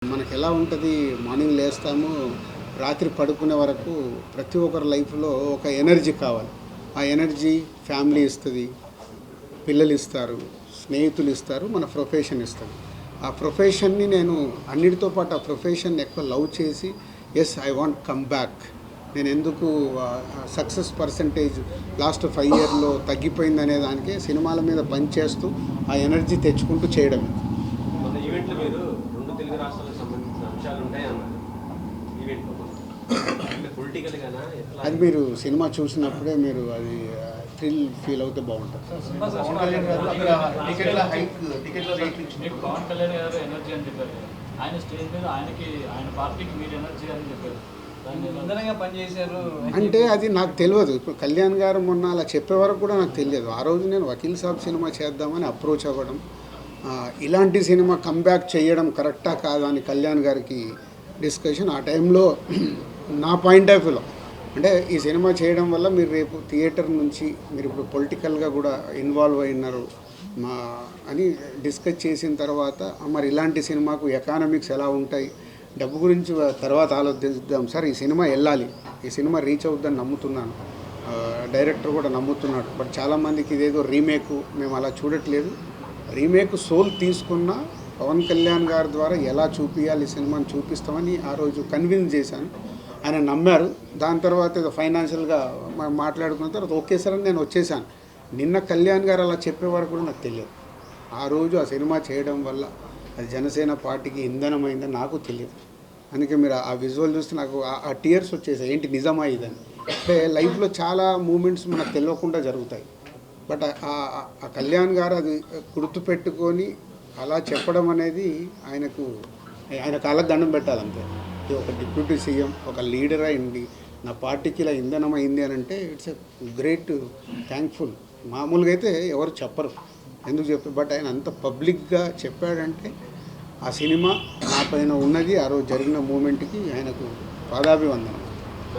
మనకి ఎలా ఉంటుంది, మార్నింగ్ లేస్తాము, రాత్రి పడుకునే వరకు ప్రతి ఒక్కరి లైఫ్లో ఒక ఎనర్జీ కావాలి. ఆ ఎనర్జీ ఫ్యామిలీ ఇస్తుంది, పిల్లలు ఇస్తారు, స్నేహితులు ఇస్తారు, మన ప్రొఫెషన్ ఇస్తుంది. ఆ ప్రొఫెషన్ని నేను అన్నిటితో పాటు ఆ ప్రొఫెషన్ ఎక్కువ లవ్ చేసి yes I want come back. నేను ఎందుకు సక్సెస్ పర్సంటేజ్ లాస్ట్ 5 ఇయర్లో తగ్గిపోయిందనే దానికి సినిమాల మీద పనిచేస్తూ ఆ ఎనర్జీ తెచ్చుకుంటూ చేయడమే. మన ఈవెంట్లో మీరు 2 తెలుగు రాష్ట్రాలకు సంబంధించిన అంశాలు ఉంటాయన్నారు. ఈవెంట్లో పొలిటికల్గానా అది మీరు సినిమా చూసినప్పుడే మీరు అది థ్రిల్ ఫీల్ అవుతే బాగుంటుంది. పవన్ కళ్యాణ్ గారు ఎనర్జీ అని చెప్పారు. ఆయన స్టేజ్ మీద ఆయన పార్టీకి మీరు ఎనర్జీ అని చెప్పారు. పనిచేశారు అంటే అది నాకు తెలియదు. ఇప్పుడు కళ్యాణ్ గారు మొన్న అలా చెప్పే వరకు కూడా నాకు తెలియదు. ఆ రోజు నేను వకీల్ సాబ్ సినిమా చేద్దామని అప్రోచ్ అవ్వడం, ఇలాంటి సినిమా కంబ్యాక్ చేయడం కరెక్టా కాదా అని కళ్యాణ్ గారికి డిస్కషన్. ఆ టైంలో నా పాయింట్ ఆఫ్ వ్యూలో అంటే ఈ సినిమా చేయడం వల్ల మీరు రేపు థియేటర్ నుంచి మీరు ఇప్పుడు పొలిటికల్గా కూడా ఇన్వాల్వ్ అయినారు అని డిస్కస్ చేసిన తర్వాత, మరి ఇలాంటి సినిమాకు ఎకానమిక్స్ ఎలా ఉంటాయి, డబ్బు గురించి తర్వాత ఆలోచిద్దాం సార్, ఈ సినిమా వెళ్ళాలి, ఈ సినిమా రీచ్ అవుద్దని నమ్ముతున్నాను, డైరెక్టర్ కూడా నమ్ముతున్నాడు. బట్ చాలామందికి ఇదేదో రీమేక్, మేము అలా చూడట్లేదు. రీమేక్ సోల్ తీసుకున్న పవన్ కళ్యాణ్ గారి ద్వారా ఎలా చూపించాలి ఈ సినిమాని చూపిస్తామని ఆ రోజు కన్విన్స్ చేశాను. ఆయన నమ్మారు. దాని తర్వాత ఏదో ఫైనాన్షియల్గా మాట్లాడుకున్న తర్వాత ఓకే సార్ అని నేను వచ్చేసాను. నిన్న కళ్యాణ్ గారు అలా చెప్పేవారు కూడా నాకు తెలియదు. ఆ రోజు ఆ సినిమా చేయడం వల్ల అది జనసేన పార్టీకి ఇంధనమైందని నాకు తెలియదు. అందుకే మీరు ఆ విజువల్ చూస్తే నాకు ఆ టీయర్స్ వచ్చేసాయి. ఏంటి నిజమా ఇదని. అంటే లైఫ్లో చాలా మూమెంట్స్ మనకు తెలియకుండా జరుగుతాయి. బట్ ఆ కళ్యాణ్ గారు అది గుర్తుపెట్టుకొని అలా చెప్పడం అనేది ఆయన కాళ్ళకు దండం పెట్టాలంతే. ఒక డిప్యూటీ సీఎం, ఒక లీడర్ అయింది, నా పార్టీకి ఇలా ఇంధనం అయింది అని అంటే ఇట్స్ ఎ గ్రేట్ థ్యాంక్ఫుల్. మామూలుగా అయితే ఎవరు చెప్పరు, ఎందుకు చెప్పారు. బట్ ఆయన అంత పబ్లిక్గా చెప్పాడంటే ఆ సినిమా నా పైన ఉన్నది, ఆ రోజు జరిగిన మూమెంట్కి ఆయనకు పాదాభివందనం.